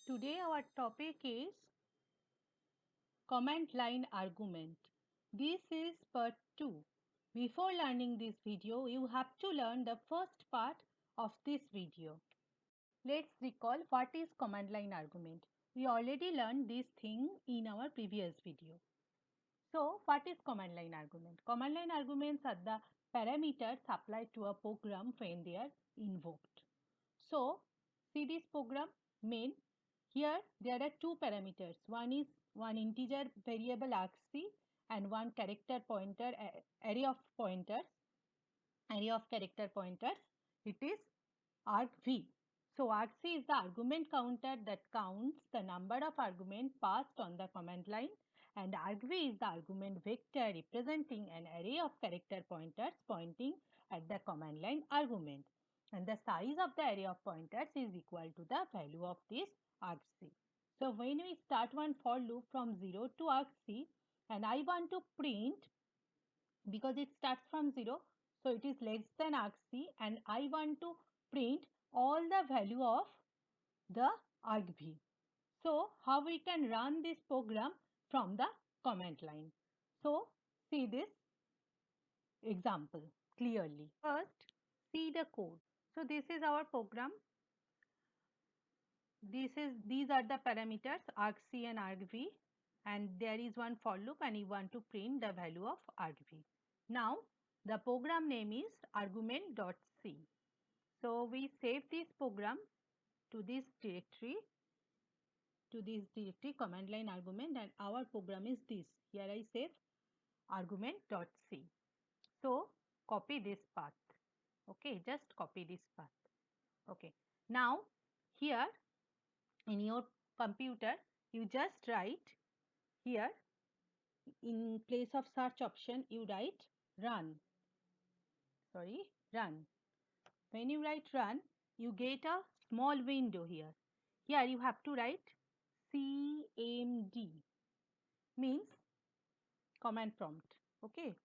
Today our topic is command line argument. This is part 2. Before learning this video, you have to learn the first part of this video. Let's recall what is command line argument. We already learned this thing in our previous video. So, what is command line argument? Command line arguments are the parameters applied to a program when they are invoked. So, see this program main. Here there are two parameters. One is one integer variable argc and one character pointer array of character pointers. It is argv. So argc is the argument counter that counts the number of arguments passed on the command line, and argv is the argument vector representing an array of character pointers pointing at the command line argument, and the size of the array of pointers is equal to the value of this argc. So when we start one for loop from 0 to argc and I want to print, because it starts from 0, so it is less than argc, and I want to print all the value of the argv. So how we can run this program from the command line? So see this example clearly. First, see the code. So this is our program. These are the parameters argc and argv, and there is one for loop and you want to print the value of argv. Now the program name is argument.c. So we save this program to this directory, command line argument, and our program is this. Here I save argument.c. So copy this path. Okay, just copy this path. Okay, now here in your computer you just write here, in place of search option you write run. When you write run, you get a small window here. Here you have to write cmd, means command prompt. Okay,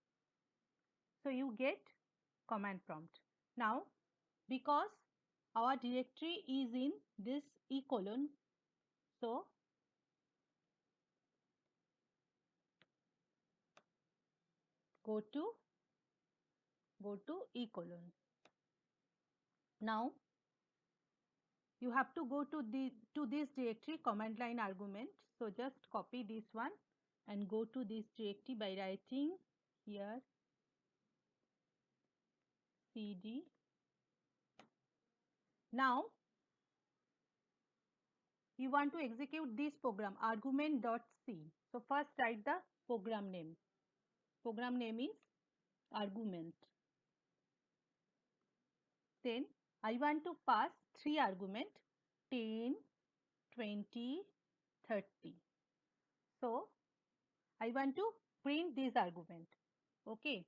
so you get command prompt. Now because our directory is in this e colon, so go to e colon. Now you have to go to this directory command line argument. So just copy this one and go to this directory by writing here cd. Now you want to execute this program argument.c. So first write the program name. Program name is argument. Then I want to pass 3 argument 10, 20, 30. So I want to print this argument. Okay.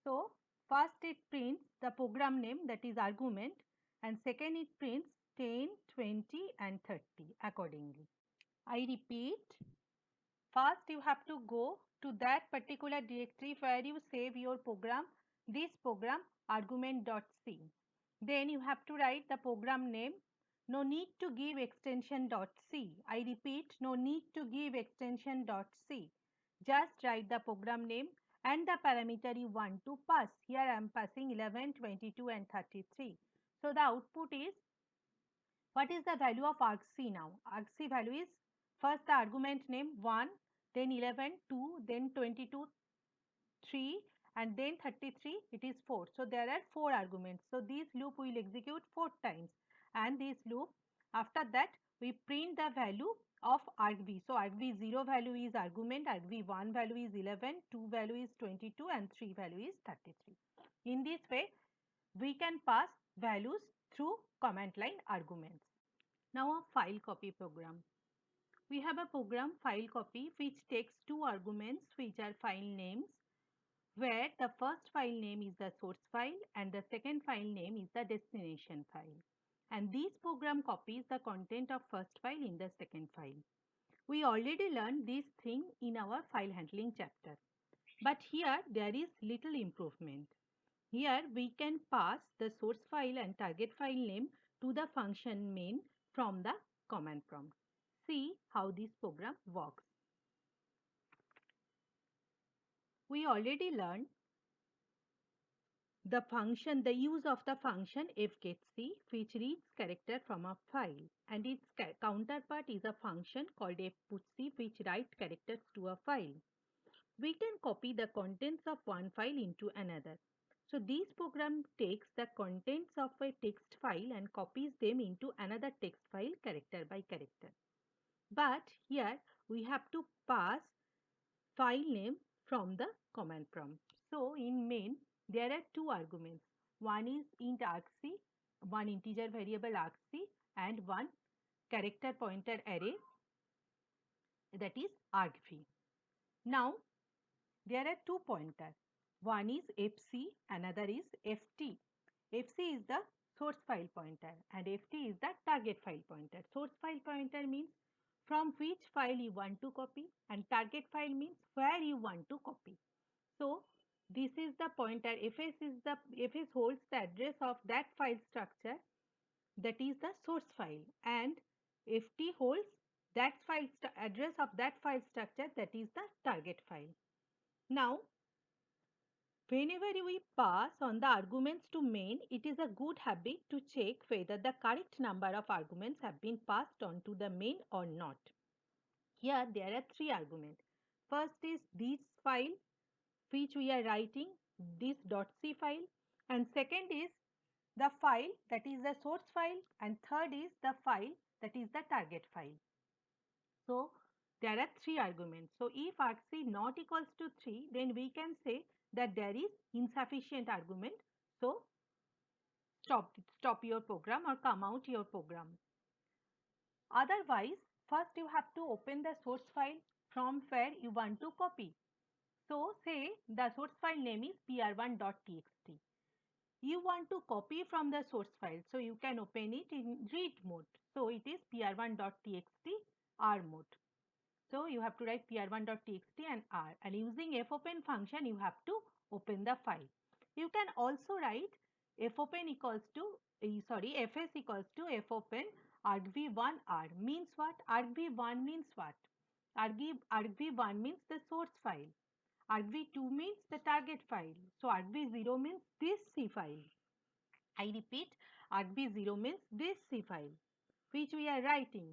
So first it prints the program name, that is argument, and second it prints 10, 20 and 30 accordingly. I repeat, first you have to go to that particular directory where you save your program, this program argument.c. Then you have to write the program name. No need to give extension .c. I repeat, no need to give extension .c. Just write the program name and the parameter you want to pass. Here I am passing 11, 22 and 33. So the output is, what is the value of argc now? Argc value is, first the argument name 1, then 11, 2, then 22, 3 and then 33, it is 4. So there are 4 arguments. So this loop will execute 4 times, and this loop, after that we print the value of argv. So argv 0 value is argument, argv 1 value is 11, 2 value is 22 and 3 value is 33. In this way we can pass values through command line arguments. Now a file copy program. We have a program file copy which takes 2 arguments which are file names, where the first file name is the source file and the second file name is the destination file. And this program copies the content of first file in the second file. We already learned this thing in our file handling chapter. But here there is little improvement. Here we can pass the source file and target file name to the function main from the command prompt. See how this program works. We already learned the use of the function fgetC, which reads character from a file, and its counterpart is a function called fputC, which writes characters to a file. We can copy the contents of one file into another. So this program takes the contents of a text file and copies them into another text file character by character. But here we have to pass file name from the command prompt. So in main there are two arguments. One is int argc, one integer variable argc, and one character pointer array, that is argv. Now there are two pointers. One is fc, another is ft. Fc is the source file pointer and ft is the target file pointer. Source file pointer means from which file you want to copy, and target file means where you want to copy. So this is the pointer. Fs holds the address of that file structure, that is the source file, and ft holds that address of that file structure, that is the target file. Now whenever we pass on the arguments to main, it is a good habit to check whether the correct number of arguments have been passed on to the main or not. Here there are three arguments. First is this file which we are writing, this .c file, and second is the file, that is the source file, and third is the file, that is the target file. So there are three arguments. So if argc not equals to 3, then we can say that there is insufficient argument. So stop your program or come out your program. Otherwise, first you have to open the source file from where you want to copy. So say the source file name is pr1.txt. You want to copy from the source file, so you can open it in read mode. So it is pr1.txt r mode. So you have to write pr1.txt and r, and using fopen function you have to open the file. You can also write fopen equals to fs equals to fopen argv1r. Means what? Argv1 means what? Argv1 means the source file. argv2 means the target file. So argv0 means this C file. I repeat, argv0 means this C file which we are writing.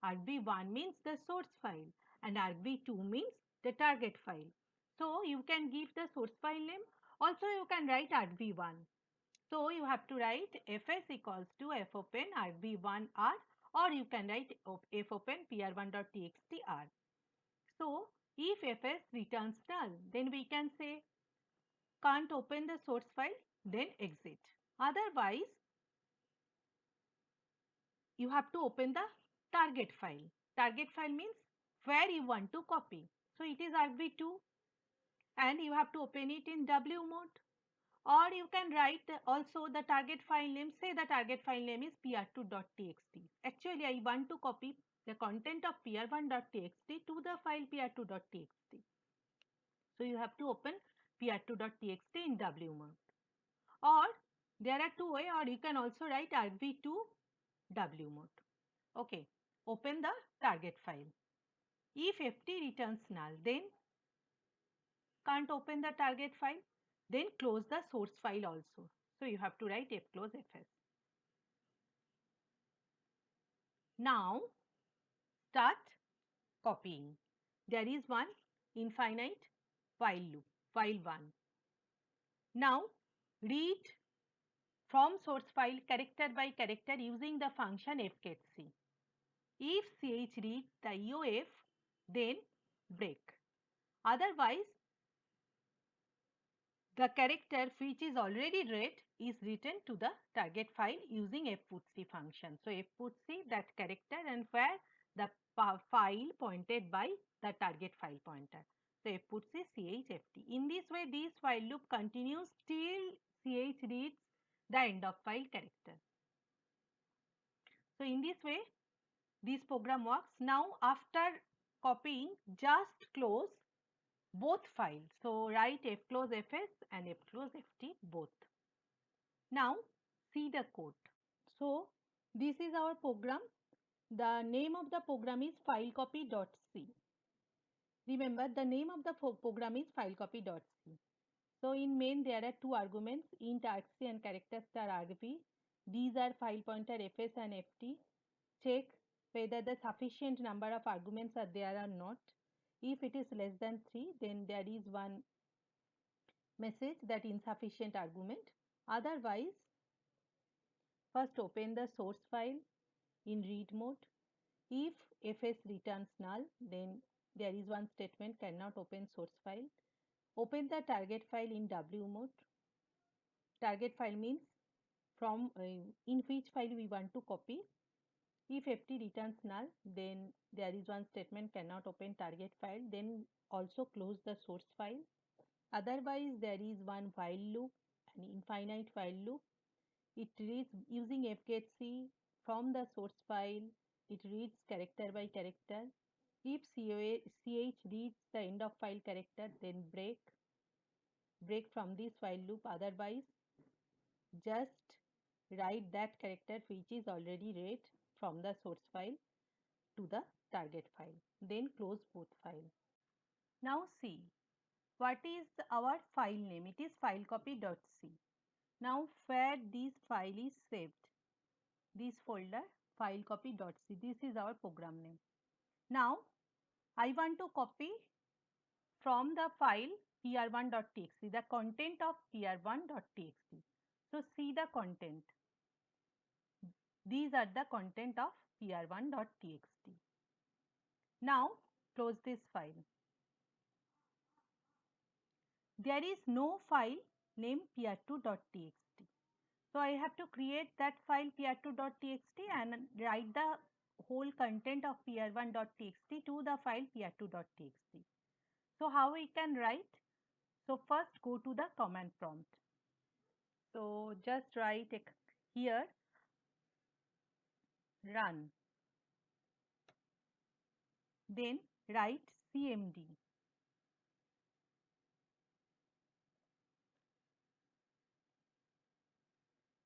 argv1 means the source file and argv2 means the target file. So you can give the source file name. Also you can write argv1. So you have to write fs equals to fopen argv1r, or you can write fopen pr1.txt r. So if fs returns null, then we can say can't open the source file, then exit. Otherwise, you have to open the target file. Target file means where you want to copy. So it is argv2 and you have to open it in W mode. Or you can write also the target file name. Say the target file name is pr2.txt. Actually, I want to copy the content of pr1.txt to the file pr2.txt. So you have to open pr2.txt in W mode. Or there are two ways, or you can also write argv2 W mode. Okay, open the target file. If ft returns null, then can't open the target file, then close the source file also. So you have to write fclose fs. Now start copying. There is one infinite while loop, while 1. Now read from source file character by character using the function fgetc. If ch reads the EOF, then break. Otherwise, the character which is already read is written to the target file using fputc function. So fputc that character and where the file pointed by the target file pointer. So fputc chft. In this way, this while loop continues till ch reads the end of file character. So in this way, this program works. Now after copying, just close both files. So write fclose fs and fclose ft both. Now see the code. So This is our program. The name of the program is filecopy.c. Remember, the name of the program is filecopy.c. So in main there are two arguments, int argc and character star argv. These are file pointer fs and ft. Check whether the sufficient number of arguments are there or not. If it is less than 3, then there is one message that insufficient argument. Otherwise, first open the source file in read mode. If fs returns null, then there is one statement cannot open source file. Open the target file in W mode. Target file means from in which file we want to copy. If ft returns null, then there is one statement cannot open target file, then also close the source file. Otherwise, there is one while loop, an infinite while loop. It reads using fgetc from the source file. It reads character by character. If ch reads the end of file character, then break from this while loop. Otherwise, just write that character which is already read from the source file to the target file. Then close both files. Now see, what is our file name? It is filecopy.c. Now where this file is saved, this folder filecopy.c, this is our program name. Now I want to copy from the file pr1.txt, the content of pr1.txt. So see the content. These are the content of pr1.txt. Now close this file. There is no file named pr2.txt. So I have to create that file pr2.txt and write the whole content of pr1.txt to the file pr2.txt. So how we can write? So first go to the command prompt. So just write here run. Then write cmd.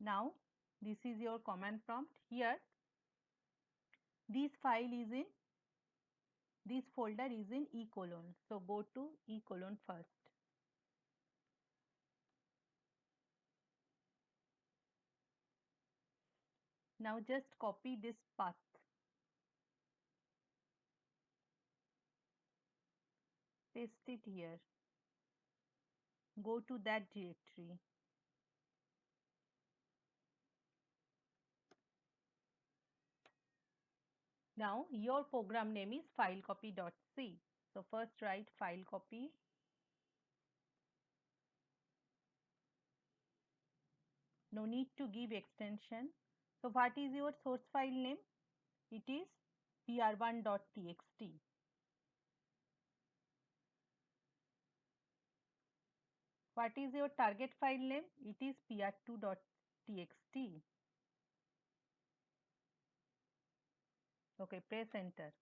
Now this is your command prompt. Here this file is in, this folder is in e colon. So go to e colon first. Now just copy this path. Paste it here. Go to that directory. Now your program name is filecopy.c. So first write file copy. No need to give extension. So what is your source file name? It is pr1.txt. What is your target file name? It is pr2.txt. Okay, press enter.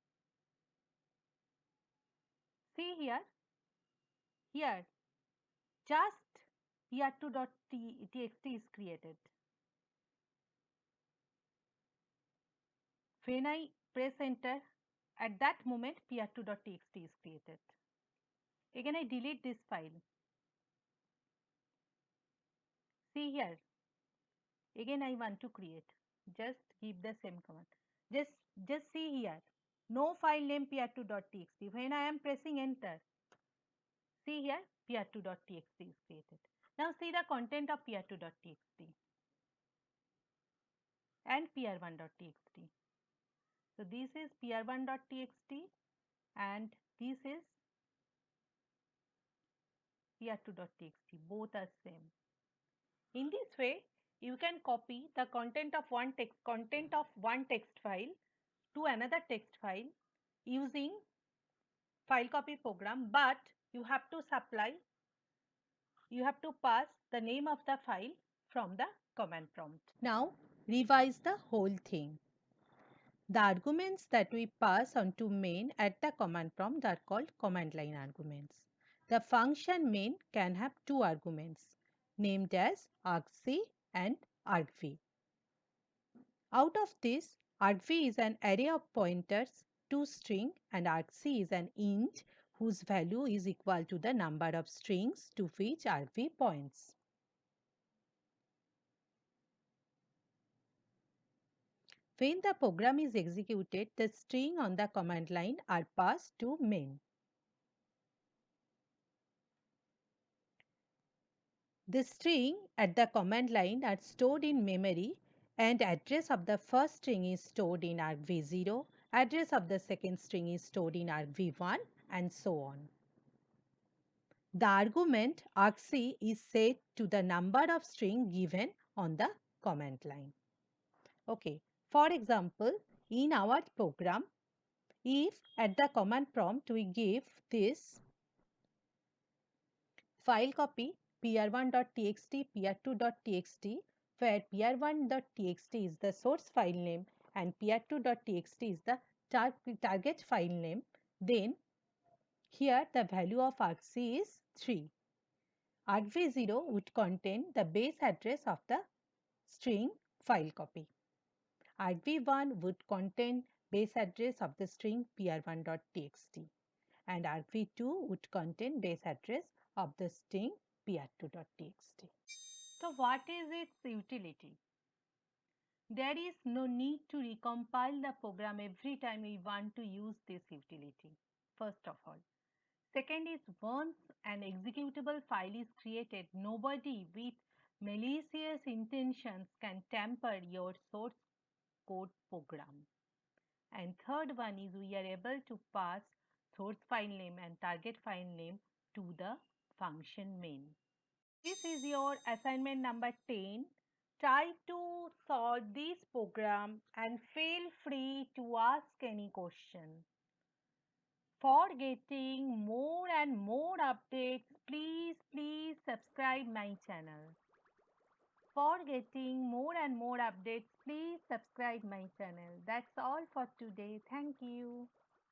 See here, just pr2.txt is created. When I press enter, at that moment pr2.txt is created. Again I delete this file. See here, again I want to create. Just give the same command. Just see here, no file name pr2.txt. When I am pressing enter, see here pr2.txt is created. Now see the content of pr2.txt and pr1.txt. So this is pr1.txt and this is pr2.txt. Both are same. In this way, you can copy the content of one text file to another text file using file copy program, but you have to pass the name of the file from the command prompt. Now revise the whole thing. The arguments that we pass on to main at the command prompt are called command line arguments. The function main can have two arguments named as argc and argv. Out of this, argv is an array of pointers to string and argc is an int whose value is equal to the number of strings to which argv points. When the program is executed, the string on the command line are passed to main. The string at the command line are stored in memory and address of the first string is stored in argv0, address of the second string is stored in argv1 and so on. The argument argc is set to the number of string given on the command line. Okay, for example, in our program, if at the command prompt we give this file copy pr1.txt, pr2.txt, where pr1.txt is the source file name and pr2.txt is the target file name, then here the value of argc is 3. argv0 would contain the base address of the string file copy. argv1 would contain base address of the string pr1.txt and argv2 would contain base address of the string pr2.txt. So what is its utility? There is no need to recompile the program every time we want to use this utility, first of all. Second is, once an executable file is created, nobody with malicious intentions can tamper your source code program. And third one is, we are able to pass source file name and target file name to the function main. This is your assignment number 10. Try to solve this program and feel free to ask any question. For getting more and more updates, please subscribe my channel. For getting more and more updates, please subscribe my channel. That's all for today. Thank you.